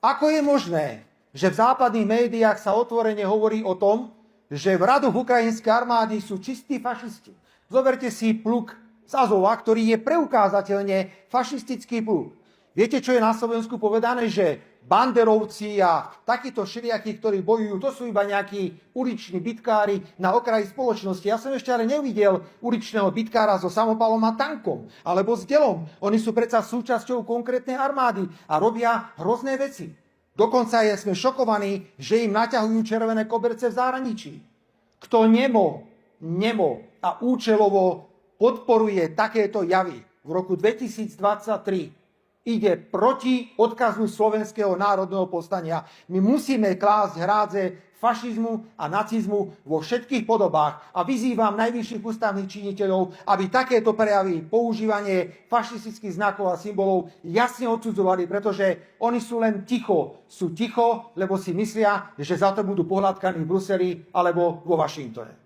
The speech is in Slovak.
Ako je možné, že v západných médiách sa otvorene hovorí o tom, že v radoch ukrajinskej armády sú čistí fašisti? Zoberte si pluk z Azova, ktorý je preukázateľne fašistický pluk. Viete, čo je na Slovensku povedané? Že banderovci a takíto všelijakí, ktorí bojujú, to sú iba nejakí uliční bitkári na okraji spoločnosti. Ja som ešte ale nevidel uličného bitkára so samopalom a tankom, alebo s delom. Oni sú predsa súčasťou konkrétnej armády a robia hrozné veci. Dokonca sme šokovaní, že im naťahujú červené koberce v zahraničí. Kto nemo a účelovo podporuje takéto javy v roku 2023, ide proti odkazu Slovenského národného povstania. My musíme klásť hrádze fašizmu a nacizmu vo všetkých podobách a vyzývam najvyšších ústavných činiteľov, aby takéto prejavy, používanie fašistických znakov a symbolov jasne odsudzovali, pretože oni sú len ticho. Sú ticho, lebo si myslia, že za to budú pohľadkaní v Bruseli alebo vo Washingtone.